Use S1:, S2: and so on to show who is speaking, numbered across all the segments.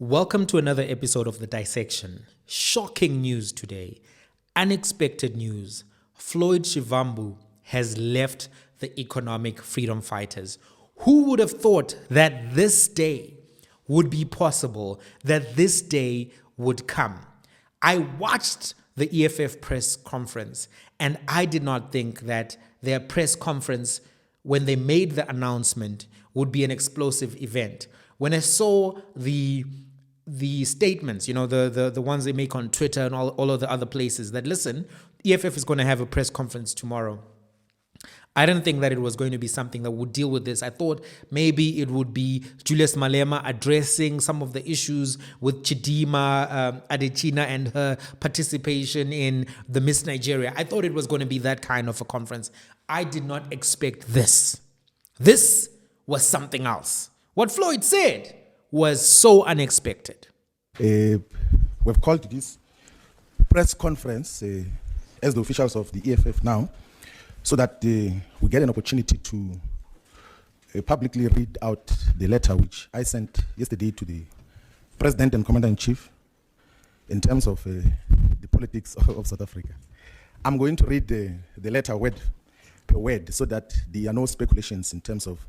S1: Welcome to another episode of The Dissection. Shocking news today. Unexpected news. Floyd Shivambu has left the economic freedom fighters. Who would have thought that this day would be possible, that this day would come? I watched the EFF press conference, and I did not think that their press conference, when they made the announcement, would be an explosive event. When I saw the statements, the ones they make on Twitter and all of the other places that, listen, EFF is going to have a press conference tomorrow. I didn't think that it was going to be something that would deal with this. I thought maybe it would be Julius Malema addressing some of the issues with Chidima Adechina and her participation in the Miss Nigeria. I thought it was going to be that kind of a conference. I did not expect this. This was something else. What Floyd said was so unexpected.
S2: We've called this press conference as the officials of the EFF now, so that we get an opportunity to publicly read out the letter which I sent yesterday to the President and Commander-in-Chief in terms of the politics of South Africa. I'm going to read the letter word per word so that there are no speculations in terms of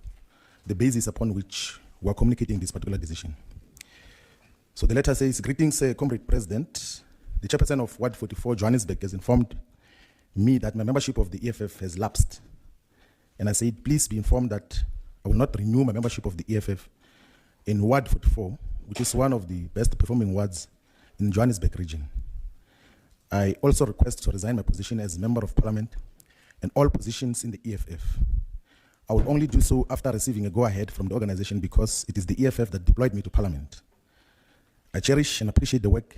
S2: the basis upon which we are communicating this particular decision. So the letter says, "Greetings, Comrade President. The chairperson of Ward 44, Johannesburg, has informed me that my membership of the EFF has lapsed. And I said, please be informed that I will not renew my membership of the EFF in Ward 44, which is one of the best performing wards in Johannesburg region. I also request to resign my position as Member of Parliament and all positions in the EFF. I will only do so after receiving a go-ahead from the organization because it is the EFF that deployed me to Parliament. I cherish and appreciate the work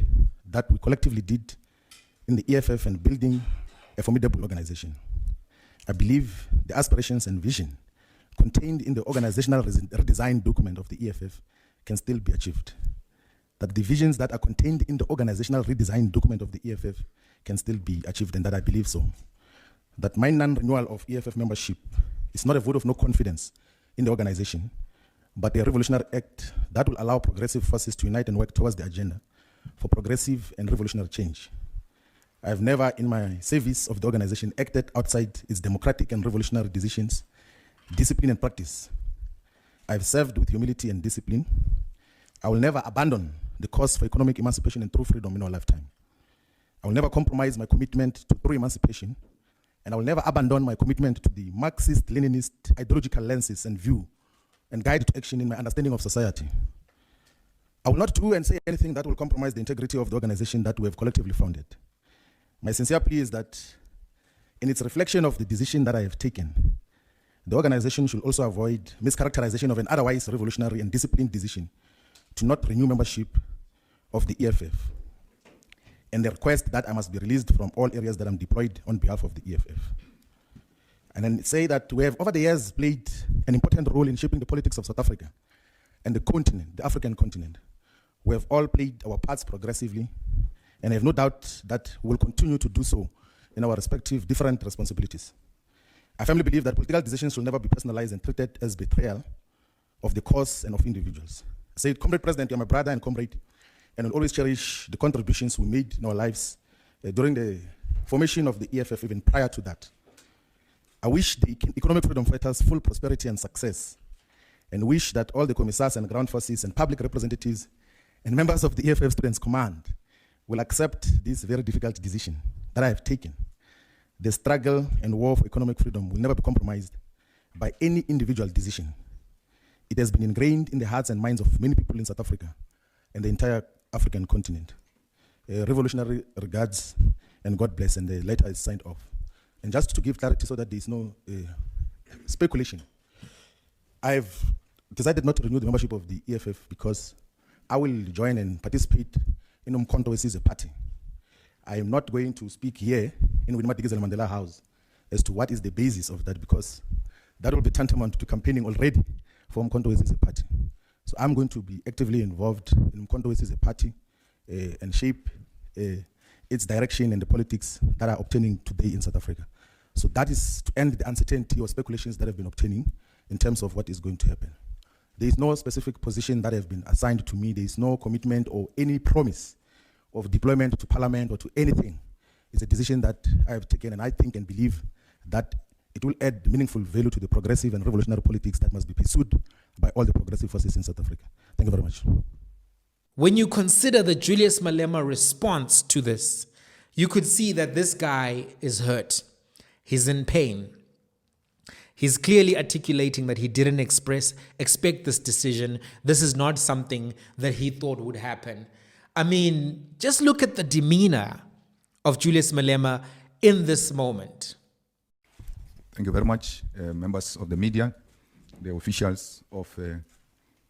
S2: that we collectively did in the EFF and building a formidable organization. I believe the aspirations and vision contained in the organizational redesign document of the EFF can still be achieved. That the visions that are contained in the organizational redesign document of the EFF can still be achieved, and that I believe so. That my non-renewal of EFF membership is not a vote of no confidence in the organization, but a revolutionary act that will allow progressive forces to unite and work towards the agenda for progressive and revolutionary change. I have never in my service of the organization acted outside its democratic and revolutionary decisions, discipline and practice. I have served with humility and discipline. I will never abandon the cause for economic emancipation and true freedom in our lifetime. I will never compromise my commitment to true emancipation, and I will never abandon my commitment to the Marxist-Leninist ideological lenses and view and guide to action in my understanding of society. I will not do and say anything that will compromise the integrity of the organization that we have collectively founded. My sincere plea is that in its reflection of the decision that I have taken, the organization should also avoid mischaracterization of an otherwise revolutionary and disciplined decision to not renew membership of the EFF, and the request that I must be released from all areas that I'm deployed on behalf of the EFF. And then say that we have over the years played an important role in shaping the politics of South Africa and the continent, the African continent. We have all played our parts progressively, and I have no doubt that we will continue to do so in our respective different responsibilities. I firmly believe that political decisions should never be personalized and treated as betrayal of the cause and of individuals. I say, Comrade President, you're my brother and comrade, and will always cherish the contributions we made in our lives during the formation of the EFF, even prior to that. I wish the economic freedom fighters full prosperity and success, and wish that all the commissars and ground forces and public representatives and members of the EFF Students Command will accept this very difficult decision that I have taken. The struggle and war for economic freedom will never be compromised by any individual decision. It has been ingrained in the hearts and minds of many people in South Africa and the entire African continent. Revolutionary regards and God bless, and the letter is signed off. And just to give clarity so that there is no speculation, I've decided not to renew the membership of the EFF because I will join and participate in Umkhonto Wesizwe party. I am not going to speak here in Winnie Mandela House as to what is the basis of that, because that will be tantamount to campaigning already for Umkhonto Wesizwe party. So I'm going to be actively involved in Umkhonto Wesizwe party and shape its direction and the politics that are obtaining today in South Africa. So that is to end the uncertainty or speculations that have been obtaining in terms of what is going to happen. There is no specific position that has been assigned to me. There is no commitment or any promise of deployment to parliament or to anything. It's a decision that I have taken, and I think and believe that it will add meaningful value to the progressive and revolutionary politics that must be pursued by all the progressive forces in South Africa. Thank you very much.
S1: When you consider the Julius Malema response to this, you could see that this guy is hurt. He's in pain. He's clearly articulating that he didn't expect this decision. This is not something that he thought would happen. I mean, just look at the demeanor of Julius Malema in this moment.
S3: Thank you very much, members of the media, the officials of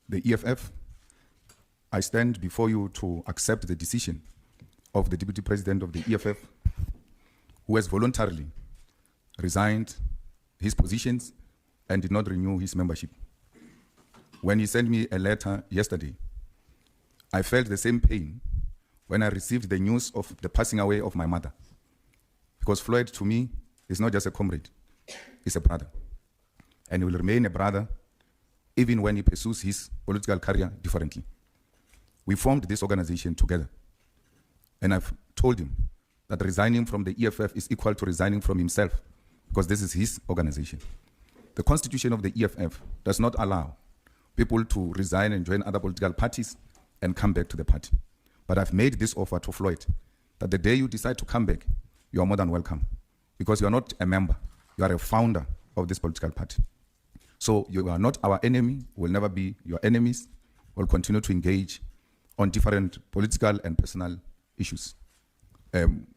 S3: the EFF. I stand before you to accept the decision of the Deputy President of the EFF, who has voluntarily resigned his positions and did not renew his membership. When he sent me a letter yesterday, I felt the same pain when I received the news of the passing away of my mother. Because Floyd, to me, is not just a comrade, he's a brother. And he will remain a brother even when he pursues his political career differently. We formed this organization together. And I've told him that resigning from the EFF is equal to resigning from himself, because this is his organization. The constitution of the EFF does not allow people to resign and join other political parties and come back to the party. But I've made this offer to Floyd, that the day you decide to come back, you are more than welcome, because you are not a member, you are a founder of this political party. So you are not our enemy, will never be your enemies, we'll continue to engage on different political and personal issues.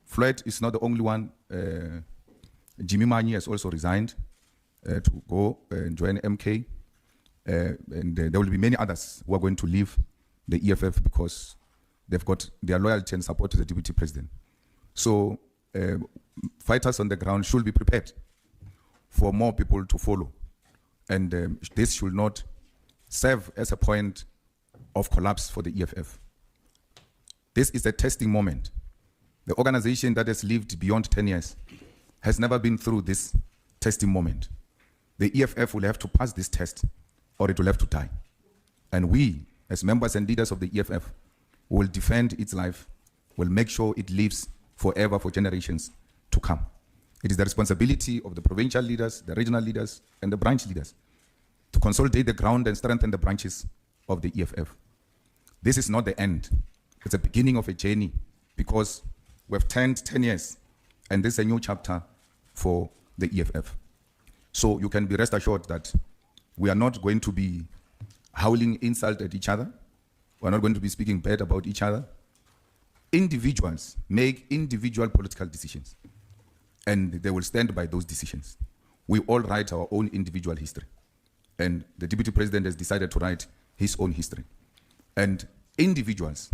S3: Floyd is not the only one. Jimmy Manyi has also resigned to go and join MK. And there will be many others who are going to leave the EFF because they've got their loyalty and support to the Deputy President. So fighters on the ground should be prepared for more people to follow. And this should not serve as a point of collapse for the EFF. This is a testing moment. The organization that has lived beyond 10 years has never been through this testing moment. The EFF will have to pass this test or it will have to die. And we, as members and leaders of the EFF, will defend its life, will make sure it lives forever for generations to come. It is the responsibility of the provincial leaders, the regional leaders, and the branch leaders to consolidate the ground and strengthen the branches of the EFF. This is not the end. It's the beginning of a journey, because we've turned 10 years and this is a new chapter for the EFF. So you can be rest assured that we are not going to be howling insult at each other. We're not going to be speaking bad about each other. Individuals make individual political decisions, and they will stand by those decisions. We all write our own individual history, and the Deputy President has decided to write his own history. And individuals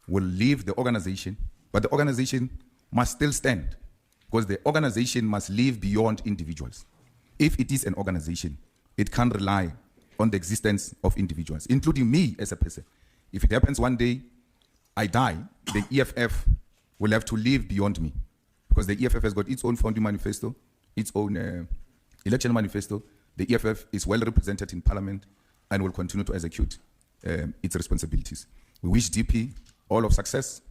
S3: will leave the organization, but the organization must still stand, because the organization must live beyond individuals. If it is an organization, it can't rely on the existence of individuals, including me as a person. If it happens one day, I die, the EFF will have to live beyond me, because the EFF has got its own founding manifesto, its own election manifesto. The EFF is well represented in Parliament and will continue to execute its responsibilities. We wish DP all of success.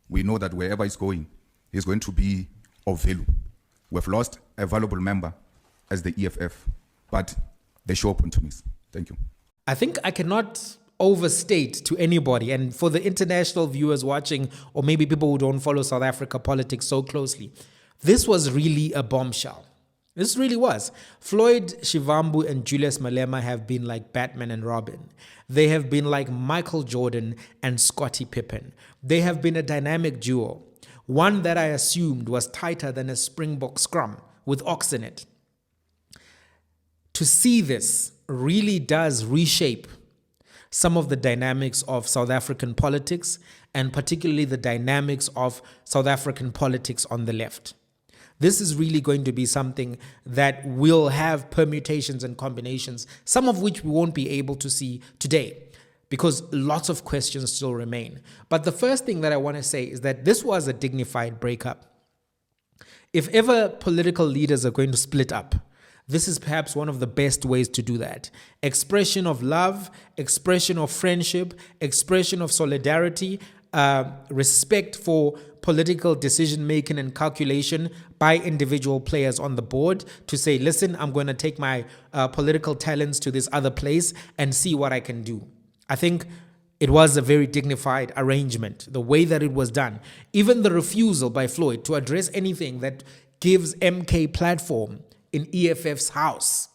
S3: We know that wherever he's going to be of value. We've lost a valuable member as the EFF, but the show continues. Thank you.
S1: I think I cannot overstate to anybody, and for the international viewers watching, or maybe people who don't follow South Africa politics so closely, this was really a bombshell. This really was. Floyd Shivambu and Julius Malema have been like Batman and Robin. They have been like Michael Jordan and Scottie Pippen. They have been a dynamic duo, one that I assumed was tighter than a Springbok scrum with ox in it. To see this really does reshape some of the dynamics of South African politics, and particularly the dynamics of South African politics on the left. This is really going to be something that will have permutations and combinations, some of which we won't be able to see today, because lots of questions still remain. But the first thing that I want to say is that this was a dignified breakup. If ever political leaders are going to split up, this is perhaps one of the best ways to do that. Expression of love, expression of friendship, expression of solidarity, respect for political decision making and calculation by individual players on the board to say, listen, I'm going to take my political talents to this other place and see what I can do. I think it was a very dignified arrangement, the way that it was done. Even the refusal by Floyd to address anything that gives MK platform in EFF's house,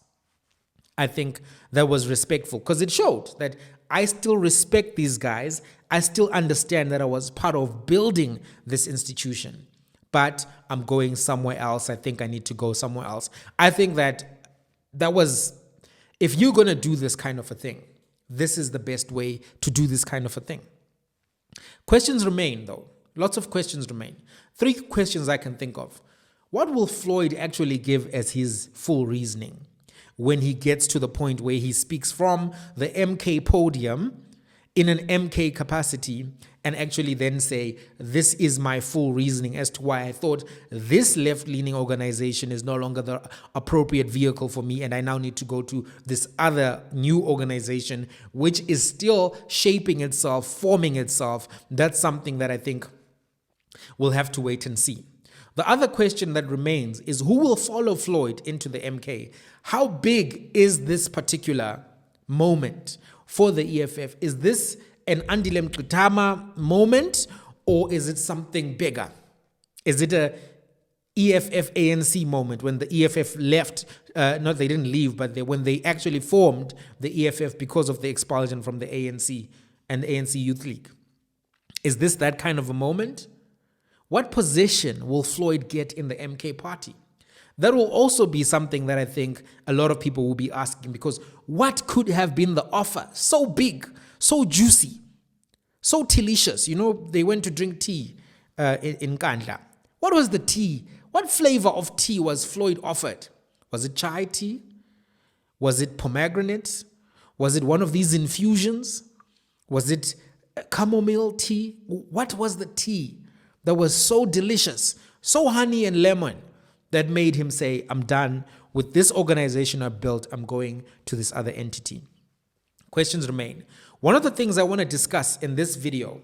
S1: I think that was respectful, because it showed that I still respect these guys. I still understand that I was part of building this institution, but I'm going somewhere else. I think I need to go somewhere else. I think that was, if you're going to do this kind of a thing, this is the best way to do this kind of a thing. Questions remain, though. Lots of questions remain. 3 questions I can think of. What will Floyd actually give as his full reasoning when he gets to the point where he speaks from the MK podium in an MK capacity and actually then say, this is my full reasoning as to why I thought this left-leaning organization is no longer the appropriate vehicle for me, and I now need to go to this other new organization, which is still shaping itself, forming itself. That's something that I think we'll have to wait and see. The other question that remains is, who will follow Floyd into the MK? How big is this particular moment for the EFF? Is this an Andile Mqitama moment, or is it something bigger? Is it a EFF ANC moment when the EFF left? Not they didn't leave, but when they actually formed the EFF because of the expulsion from the ANC and the ANC Youth League. Is this that kind of a moment? What position will Floyd get in the MK party? That will also be something that I think a lot of people will be asking, because what could have been the offer? So big, so juicy, so delicious. You know, they went to drink tea in Kandla. What was the tea? What flavor of tea was Floyd offered? Was it chai tea? Was it pomegranate? Was it one of these infusions? Was it chamomile tea? What was the tea that was so delicious, so honey and lemon, that made him say, I'm done with this organization I built, I'm going to this other entity? Questions remain. One of the things I want to discuss in this video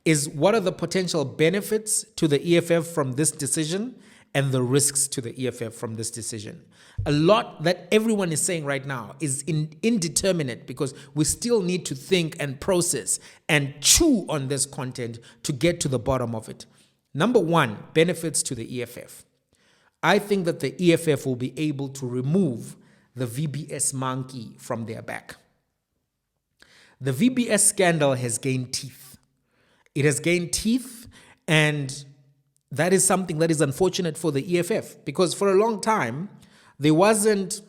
S1: is what are the potential benefits to the EFF from this decision and the risks to the EFF from this decision. A lot that everyone is saying right now is indeterminate, because we still need to think and process and chew on this content to get to the bottom of it. Number 1, benefits to the EFF. I think that the EFF will be able to remove the VBS monkey from their back. The VBS scandal has gained teeth. It has gained teeth, and that is something that is unfortunate for the EFF, because for a long time, there wasn't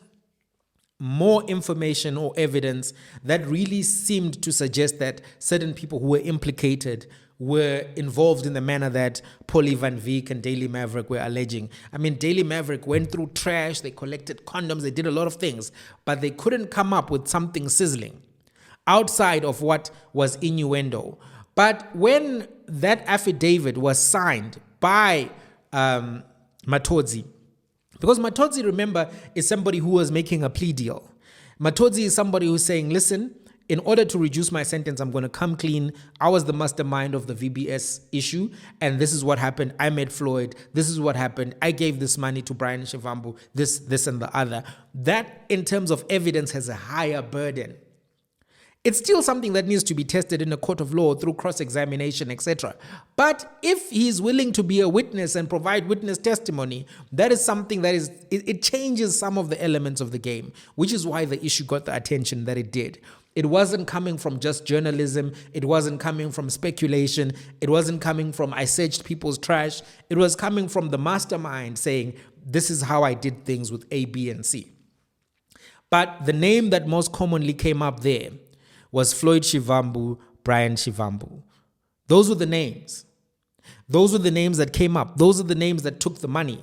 S1: more information or evidence that really seemed to suggest that certain people who were implicated were involved in the manner that Polly Van Veek and Daily Maverick were alleging. I mean, Daily Maverick went through trash, they collected condoms, they did a lot of things, but they couldn't come up with something sizzling outside of what was innuendo. But when that affidavit was signed by Matodzi, because Matodzi, remember, is somebody who was making a plea deal. Matodzi is somebody who's saying, listen, in order to reduce my sentence, I'm going to come clean. I was the mastermind of the VBS issue, and this is what happened. I met Floyd. This is what happened. I gave this money to Brian Shivambu, this and the other. That, in terms of evidence, has a higher burden. It's still something that needs to be tested in a court of law through cross-examination, etc. But if he's willing to be a witness and provide witness testimony, that is something that it changes some of the elements of the game, which is why the issue got the attention that it did. It wasn't coming from just journalism. It wasn't coming from speculation. It wasn't coming from I searched people's trash. It was coming from the mastermind saying, this is how I did things with A, B, and C. But the name that most commonly came up there was Floyd Shivambu, Brian Shivambu. Those were the names. Those were the names that came up. Those are the names that took the money.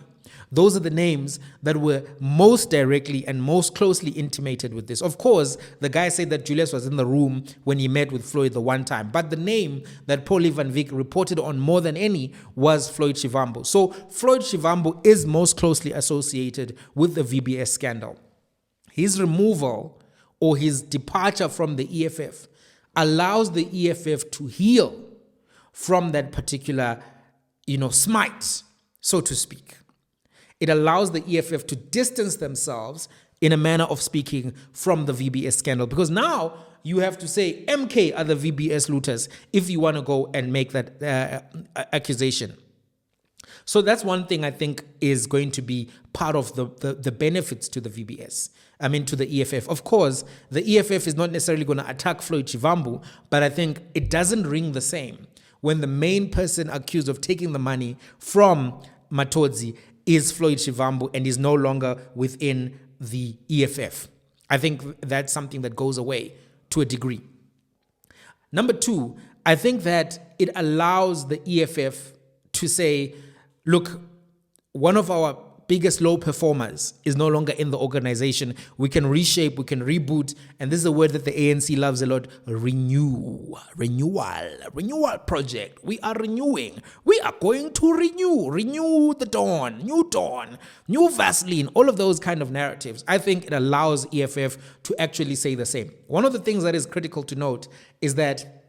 S1: Those are the names that were most directly and most closely intimated with this. Of course, the guy said that Julius was in the room when he met with Floyd the one time, but the name that Paulie van Wyk reported on more than any was Floyd Shivambu. So Floyd Shivambu is most closely associated with the VBS scandal. His removal or his departure from the EFF allows the EFF to heal from that particular, smite, so to speak. It allows the EFF to distance themselves, in a manner of speaking, from the VBS scandal. Because now you have to say MK are the VBS looters if you want to go and make that accusation. So that's one thing I think is going to be part of the benefits to the VBS. To the EFF. Of course, the EFF is not necessarily going to attack Floyd Shivambu, but I think it doesn't ring the same when the main person accused of taking the money from Matodzi is Floyd Shivambu and is no longer within the EFF. I think that's something that goes away to a degree. Number two, I think that it allows the EFF to say, look, one of our biggest low performers is no longer in the organization. We can reshape, we can reboot, and this is a word that the ANC loves a lot, renewal project. We are renewing. We are going to renew the dawn, new Vaseline, all of those kind of narratives. I think it allows EFF to actually say the same. One of the things that is critical to note is that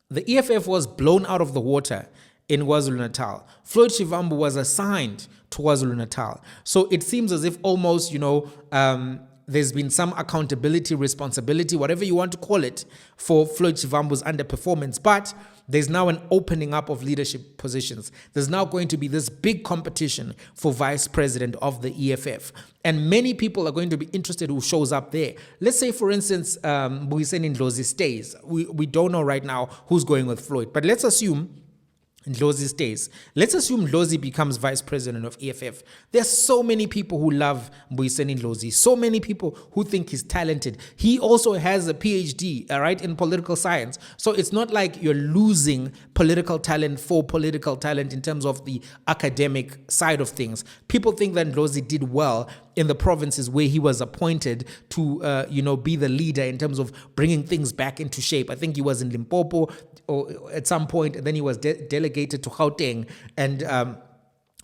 S1: the EFF was blown out of the water in KwaZulu-Natal. Floyd Shivambu was assigned to KwaZulu-Natal. So it seems as if almost, there's been some accountability, responsibility, whatever you want to call it, for Floyd Shivambu's underperformance. But there's now an opening up of leadership positions. There's now going to be this big competition for vice president of the EFF. And many people are going to be interested who shows up there. Let's say, for instance, Mbuyiseni Ndlozi stays. We don't know right now who's going with Floyd. But let's assume Ndlozi stays. Let's assume Ndlozi becomes vice president of EFF. There's so many people who love Mbuyiseni Ndlozi, so many people who think he's talented. He also has a PhD, in political science. So it's not like you're losing political talent for political talent in terms of the academic side of things. People think that Ndlozi did well in the provinces where he was appointed to, be the leader in terms of bringing things back into shape. I think he was in Limpopo or at some point, and then he was delegated to Gauteng and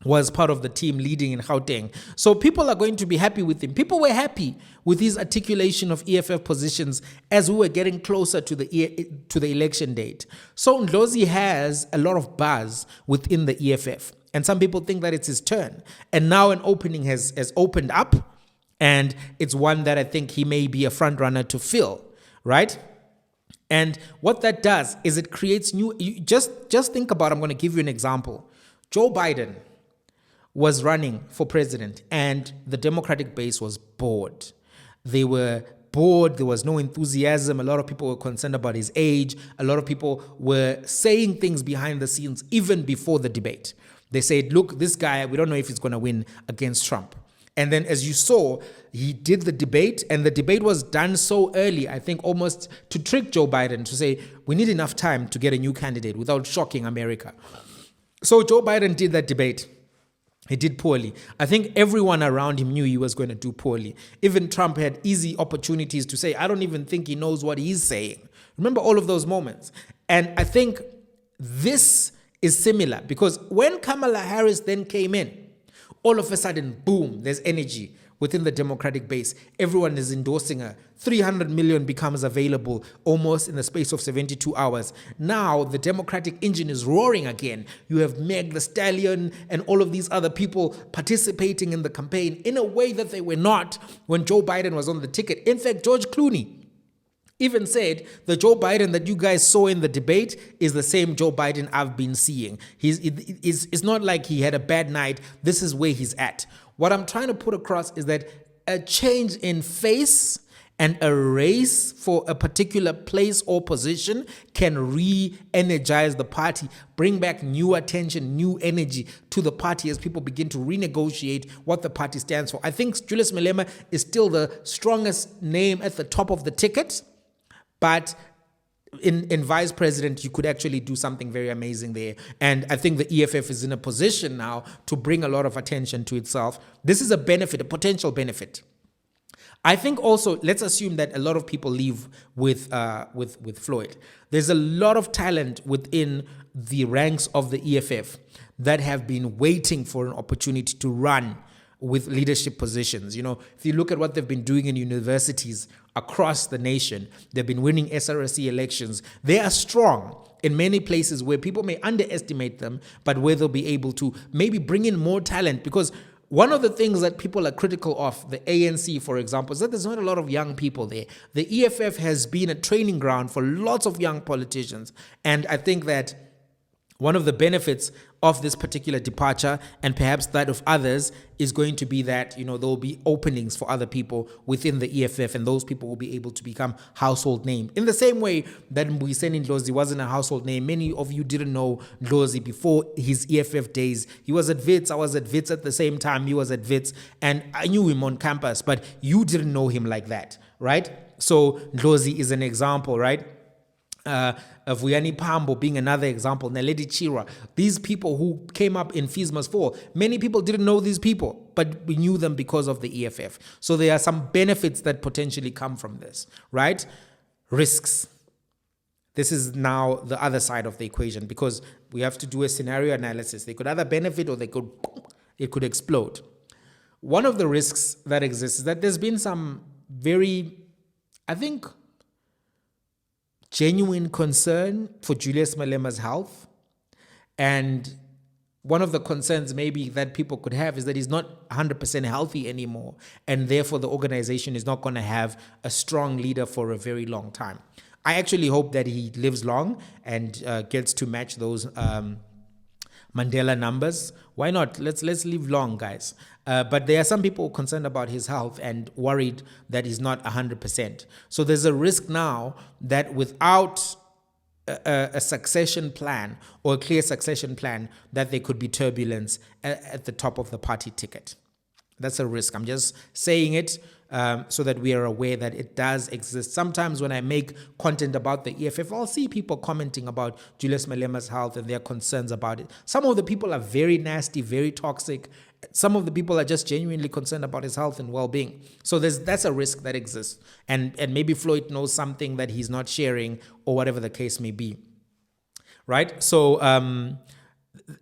S1: was part of the team leading in Gauteng. So people are going to be happy with him. People were happy with his articulation of EFF positions as we were getting closer to the election date. So Ndlozi has a lot of buzz within the EFF. And some people think that it's his turn. And now an opening has opened up, and it's one that I think he may be a front runner to fill, right? And what that does is it creates just think about, I'm going to give you an example. Joe Biden was running for president, and the Democratic base was bored. They were bored. There was no enthusiasm. A lot of people were concerned about his age. A lot of people were saying things behind the scenes even before the debate. They said, look, this guy, we don't know if he's going to win against Trump. And then as you saw, he did the debate, and the debate was done so early, I think almost to trick Joe Biden to say, we need enough time to get a new candidate without shocking America. So Joe Biden did that debate. He did poorly. I think everyone around him knew he was going to do poorly. Even Trump had easy opportunities to say, I don't even think he knows what he's saying. Remember all of those moments. And I think this is similar, because when Kamala Harris then came in, all of a sudden, boom, there's energy within the Democratic base. Everyone is endorsing her. 300 million becomes available almost in the space of 72 hours. Now the Democratic engine is roaring again. You have Meg the Stallion and all of these other people participating in the campaign in a way that they were not when Joe Biden was on the ticket. In fact, George Clooney even said, the Joe Biden that you guys saw in the debate is the same Joe Biden I've been seeing. It's not like he had a bad night. This is where he's at. What I'm trying to put across is that a change in face and a race for a particular place or position can re-energize the party, bring back new attention, new energy to the party as people begin to renegotiate what the party stands for. I think Julius Malema is still the strongest name at the top of the ticket, but in vice president, you could actually do something very amazing there. And I think the EFF is in a position now to bring a lot of attention to itself. This is a benefit, a potential benefit. I think also, let's assume that a lot of people leave with Floyd. There's a lot of talent within the ranks of the EFF that have been waiting for an opportunity to run with leadership positions. If you look at what they've been doing in universities across the nation, they've been winning SRC elections. They are strong in many places where people may underestimate them, but where they'll be able to maybe bring in more talent. Because one of the things that people are critical of, the ANC, for example, is that there's not a lot of young people there. The EFF has been a training ground for lots of young politicians. And I think that one of the benefits of this particular departure, and perhaps that of others, is going to be that, there will be openings for other people within the EFF, and those people will be able to become household names. In the same way that Mbuyiseni Ndlozi wasn't a household name. Many of you didn't know Ndlozi before his EFF days. He was at Wits, I was at Wits at the same time, he was at Wits, and I knew him on campus, but you didn't know him like that, right? So Ndlozi is an example, right? Vuyani Pambo being another example, Naledi Chira, these people who came up in Fees Must Fall, many people didn't know these people, but we knew them because of the EFF. So there are some benefits that potentially come from this, right? Risks. This is now the other side of the equation, because we have to do a scenario analysis. They could either benefit or it could explode. One of the risks that exists is that there's been some very, I think, genuine concern for Julius Malema's health. And one of the concerns maybe that people could have is that he's not 100% healthy anymore, and therefore the organization is not going to have a strong leader for a very long time. I actually hope that he lives long and gets to match those Mandela numbers. Why not? Let's live long, guys. But there are some people concerned about his health and worried that he's not 100%. So there's a risk now that without a succession plan, or a clear succession plan, that there could be turbulence at the top of the party ticket. That's a risk. I'm just saying it so that we are aware that it does exist. Sometimes when I make content about the EFF, I'll see people commenting about Julius Malema's health and their concerns about it. Some of the people are very nasty, very toxic. Some of the people are just genuinely concerned about his health and well-being. So that's a risk that exists. And maybe Floyd knows something that he's not sharing, or whatever the case may be. Right? So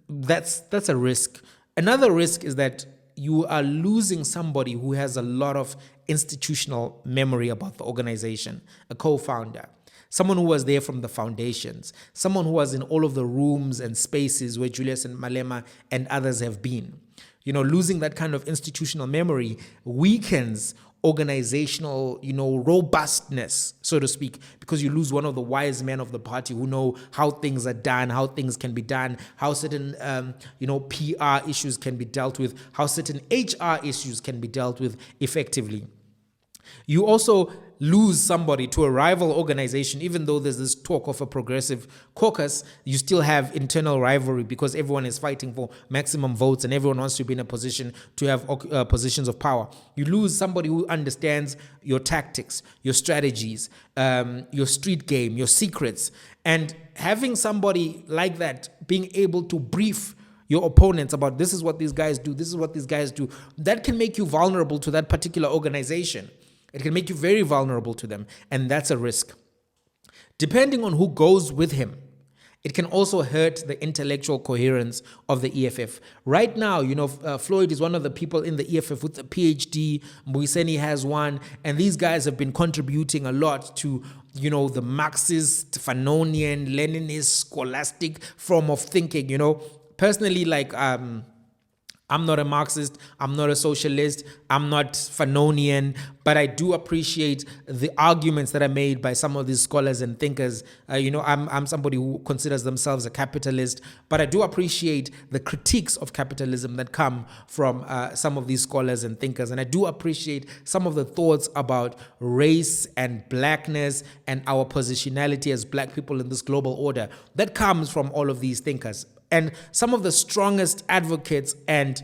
S1: that's a risk. Another risk is that you are losing somebody who has a lot of institutional memory about the organization, a co-founder, someone who was there from the foundations, someone who was in all of the rooms and spaces where Julius and Malema and others have been. Losing that kind of institutional memory weakens organizational, robustness, so to speak, because you lose one of the wise men of the party who know how things are done, how things can be done, how certain, PR issues can be dealt with, how certain HR issues can be dealt with effectively. You also lose somebody to a rival organization. Even though there's this talk of a progressive caucus, you still have internal rivalry because everyone is fighting for maximum votes and everyone wants to be in a position to have positions of power. You lose somebody who understands your tactics, your strategies, your street game, your secrets. And having somebody like that being able to brief your opponents about this is what these guys do, this is what these guys do, that can make you vulnerable to that particular organization. It can make you very vulnerable to them, and that's a risk. Depending on who goes with him, it can also hurt the intellectual coherence of the EFF. Right now, Floyd is one of the people in the EFF with a PhD. Mbuyiseni has one, and these guys have been contributing a lot to, the Marxist, Fanonian, Leninist, scholastic form of thinking. Personally, I'm not a Marxist, I'm not a socialist, I'm not Fanonian, but I do appreciate the arguments that are made by some of these scholars and thinkers. I'm somebody who considers themselves a capitalist, but I do appreciate the critiques of capitalism that come from some of these scholars and thinkers. And I do appreciate some of the thoughts about race and blackness and our positionality as black people in this global order that comes from all of these thinkers. And some of the strongest advocates and,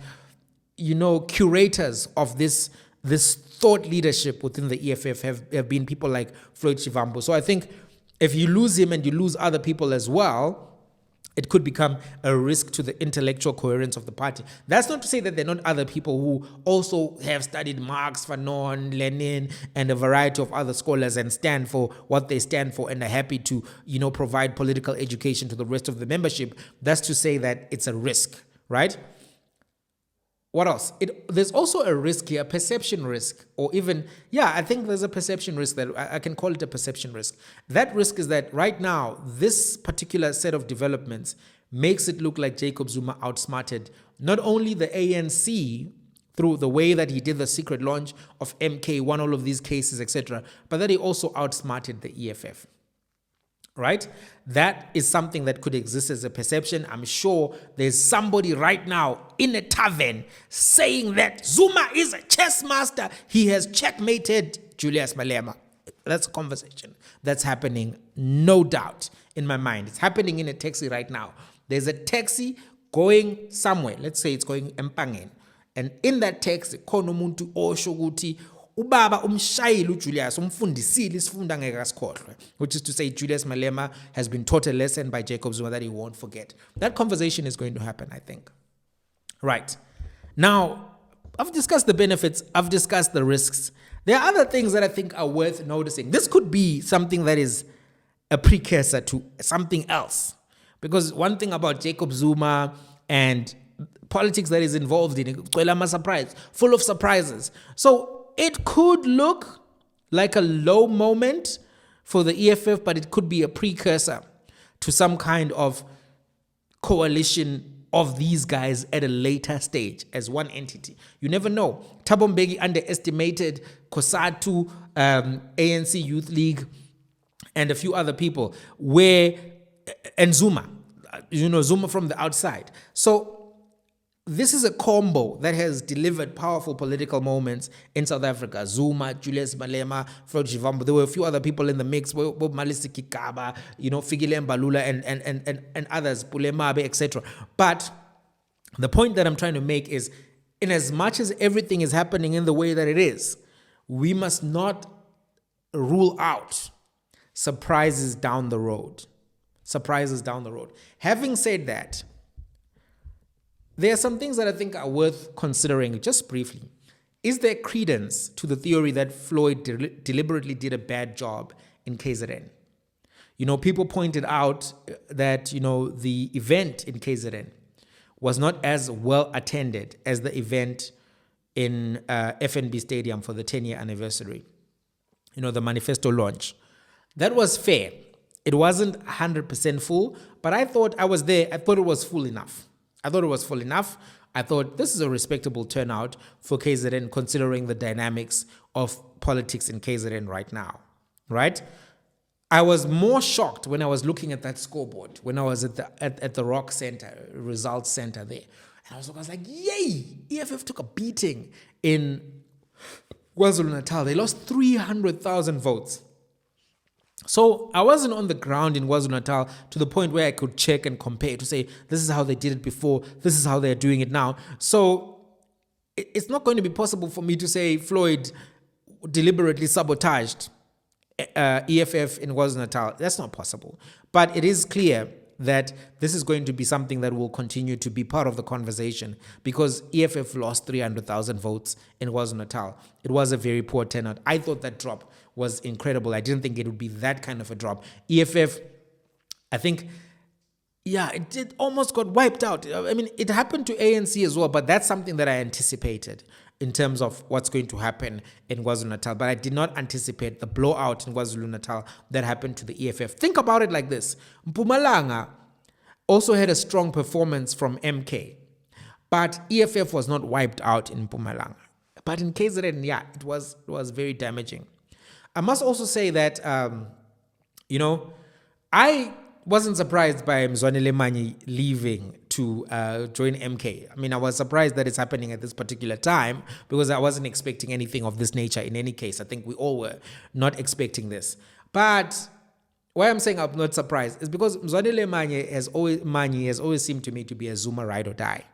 S1: curators of this thought leadership within the EFF have been people like Floyd Shivambu. So I think if you lose him and you lose other people as well, it could become a risk to the intellectual coherence of the party. That's not to say that there are not other people who also have studied Marx, Fanon, Lenin, and a variety of other scholars and stand for what they stand for and are happy to, provide political education to the rest of the membership. That's to say that it's a risk, right? What else? There's also a risk here, a perception risk, or even, I think there's a perception risk that I can call it a perception risk. That risk is that right now, this particular set of developments makes it look like Jacob Zuma outsmarted not only the ANC through the way that he did the secret launch of MK, won all of these cases, etc., but that he also outsmarted the EFF. Right? That is something that could exist as a perception. I'm sure there's somebody right now in a tavern saying that Zuma is a chess master. He has checkmated Julius Malema. That's a conversation that's happening, no doubt, in my mind. It's happening in a taxi right now. There's a taxi going somewhere. Let's say it's going Mpangen. And in that taxi, khona umuntu osho ukuthi ubaba umshayeli uJulius umfundisile isifunda ngeke asikhohlwe, which is to say Julius Malema has been taught a lesson by Jacob Zuma that he won't forget. That conversation is going to happen, I think. Right. Now, I've discussed the benefits, I've discussed the risks. There are other things that I think are worth noticing. This could be something that is a precursor to something else. Because one thing about Jacob Zuma and politics that is involved in it, full of surprises. So it could look like a low moment for the EFF, but it could be a precursor to some kind of coalition of these guys at a later stage as one entity. You never know. Thabo Mbeki underestimated COSATU, ANC Youth League, and a few other people, and Zuma, Zuma from the outside. So this is a combo that has delivered powerful political moments in South Africa. Zuma, Julius Malema, Floyd Shivambu. There were a few other people in the mix, Bob Malisi Kikaba, Fikile Mbalula, and others, Pulemabe, etc. But the point that I'm trying to make is, in as much as everything is happening in the way that it is, we must not rule out surprises down the road. Surprises down the road. Having said that, there are some things that I think are worth considering just briefly. Is there credence to the theory that Floyd deliberately did a bad job in KZN? People pointed out that, the event in KZN was not as well attended as the event in FNB Stadium for the 10-year anniversary, the manifesto launch. That was fair. It wasn't 100% full, but I thought I was there. I thought it was full enough. I thought this is a respectable turnout for KZN considering the dynamics of politics in KZN right now, right? I was more shocked when I was looking at that scoreboard, when I was at the Rock Center, Results Center there. And I was like, yay, EFF took a beating in KwaZulu-Natal. They lost 300,000 votes. So I wasn't on the ground in KwaZulu-Natal to the point where I could check and compare to say, this is how they did it before, this is how they're doing it now. So it's not going to be possible for me to say Floyd deliberately sabotaged EFF in KwaZulu-Natal. That's not possible. But it is clear that this is going to be something that will continue to be part of the conversation because EFF lost 300,000 votes in KwaZulu-Natal. It was a very poor turnout. I thought that drop was incredible. I didn't think it would be that kind of a drop. EFF, I think, it almost got wiped out. I mean, it happened to ANC as well, but that's something that I anticipated in terms of what's going to happen in KwaZulu-Natal. But I did not anticipate the blowout in KwaZulu-Natal that happened to the EFF. Think about it like this. Mpumalanga also had a strong performance from MK, but EFF was not wiped out in Mpumalanga. But in KZN, it was very damaging. I must also say that, I wasn't surprised by Mzwane Lemanyi leaving to join MK. I mean, I was surprised that it's happening at this particular time because I wasn't expecting anything of this nature in any case. I think we all were not expecting this. But why I'm saying I'm not surprised is because Mzwane Lemanyi has always seemed to me to be a Zuma ride or die.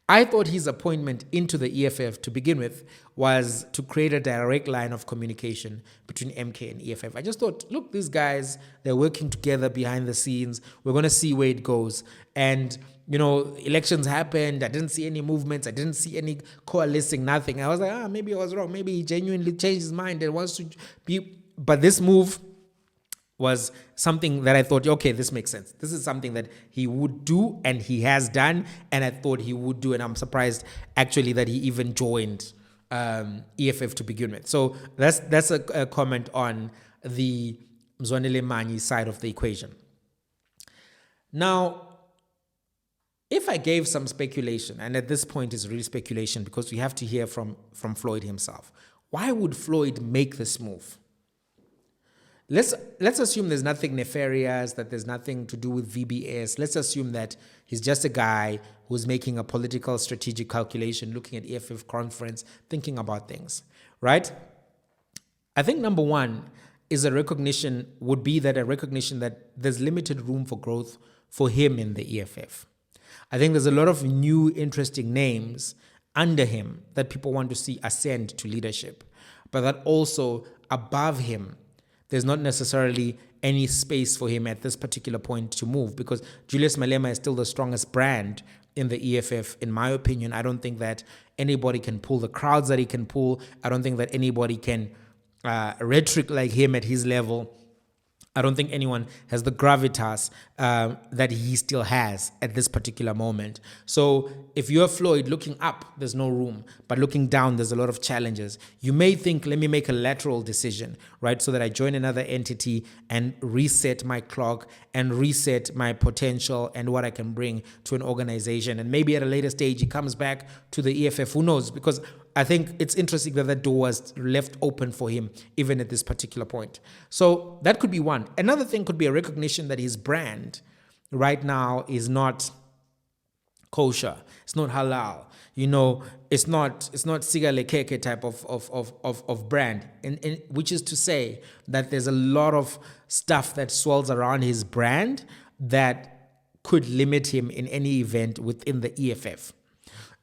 S1: I thought his appointment into the EFF to begin with was to create a direct line of communication between MK and EFF. I just thought, look, these guys, they're working together behind the scenes. We're going to see where it goes. And, elections happened. I didn't see any movements. I didn't see any coalescing, nothing. I was like, maybe I was wrong. Maybe he genuinely changed his mind and wants to be. But this move was something that I thought, okay, this makes sense. This is something that he would do and he has done, and I thought he would do, and I'm surprised actually that he even joined EFF to begin with. So that's a comment on the Mzwanele Manyi side of the equation. Now, if I gave some speculation, and at this point it's really speculation because we have to hear from Floyd himself, why would Floyd make this move? Let's assume there's nothing nefarious, that there's nothing to do with VBS. Let's assume that he's just a guy who's making a political strategic calculation, looking at EFF conference, thinking about things, right? I think number one is a recognition that there's limited room for growth for him in the EFF. I think there's a lot of new interesting names under him that people want to see ascend to leadership, but that also above him, there's not necessarily any space for him at this particular point to move, because Julius Malema is still the strongest brand in the EFF, in my opinion. I don't think that anybody can pull the crowds that he can pull. I don't think that anybody can rhetoric like him at his level. I don't think anyone has the gravitas that he still has at this particular moment. So if you're Floyd, looking up, there's no room. But looking down, there's a lot of challenges. You may think, let me make a lateral decision, right? So that I join another entity and reset my clock and reset my potential and what I can bring to an organization. And maybe at a later stage, he comes back to the EFF. Who knows? Because I think it's interesting that door was left open for him, even at this particular point. So that could be one. Another thing could be a recognition that his brand right now is not kosher. It's not halal. It's not sigale keke type of brand. And which is to say that there's a lot of stuff that swirls around his brand that could limit him in any event within the EFF.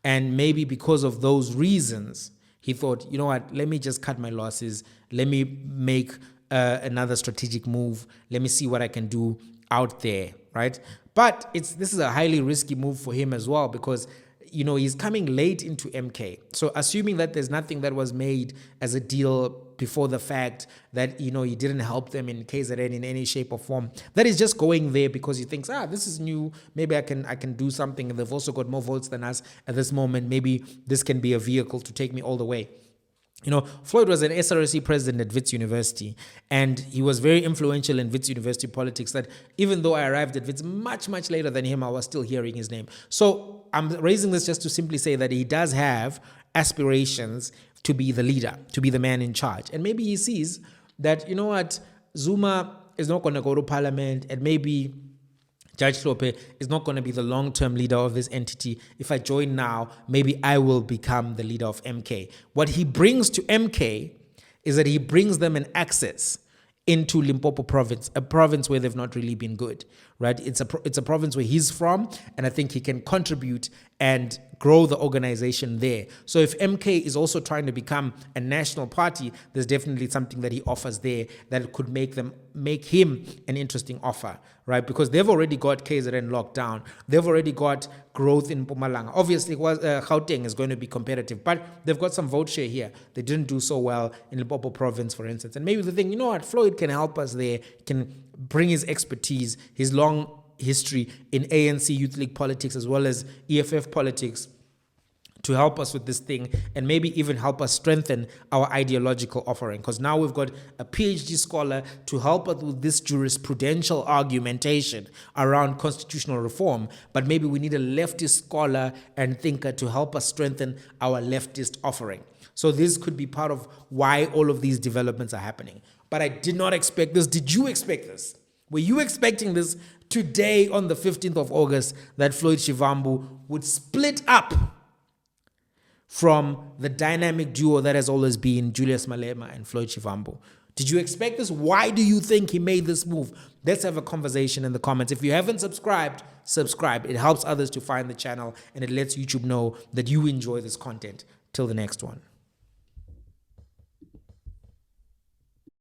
S1: And maybe because of those reasons, he thought, you know what, let me just cut my losses. Let me make another strategic move. Let me see what I can do out there, right? But this is a highly risky move for him as well, because he's coming late into MK. So assuming that there's nothing that was made as a deal before the fact, that, he didn't help them in KZN in any shape or form, that is just going there because he thinks, this is new. Maybe I can do something. They've also got more votes than us at this moment. Maybe this can be a vehicle to take me all the way. Floyd was an SRC president at Wits University, and he was very influential in Wits University politics, that even though I arrived at Wits much, much later than him, I was still hearing his name. So I'm raising this just to simply say that he does have aspirations to be the leader, to be the man in charge. And maybe he sees that, Zuma is not going to go to parliament, and maybe Judge Hlophe is not going to be the long-term leader of this entity. If I join now, maybe I will become the leader of MK. What he brings to MK is that he brings them an access into Limpopo province, a province where they've not really been good, right? It's a province where he's from, and I think he can contribute and grow the organization there. So if MK is also trying to become a national party, there's definitely something that he offers there that could make him an interesting offer, right? Because they've already got KZN locked down. They've already got growth in Mpumalanga. Obviously, Gauteng is going to be competitive, but they've got some vote share here. They didn't do so well in Limpopo province, for instance. And maybe they think, Floyd can help us there, can bring his expertise, his long history in ANC Youth League politics as well as EFF politics, to help us with this thing, and maybe even help us strengthen our ideological offering. Because now we've got a PhD scholar to help us with this jurisprudential argumentation around constitutional reform, but maybe we need a leftist scholar and thinker to help us strengthen our leftist offering. So this could be part of why all of these developments are happening. But I did not expect this. Did you expect this? Were you expecting this today on the 15th of August, that Floyd Shivambu would split up from the dynamic duo that has always been Julius Malema and Floyd Shivambu? Did you expect this? Why do you think he made this move? Let's have a conversation in the comments. If you haven't subscribed, subscribe. It helps others to find the channel, and it lets YouTube know that you enjoy this content. Till the next one.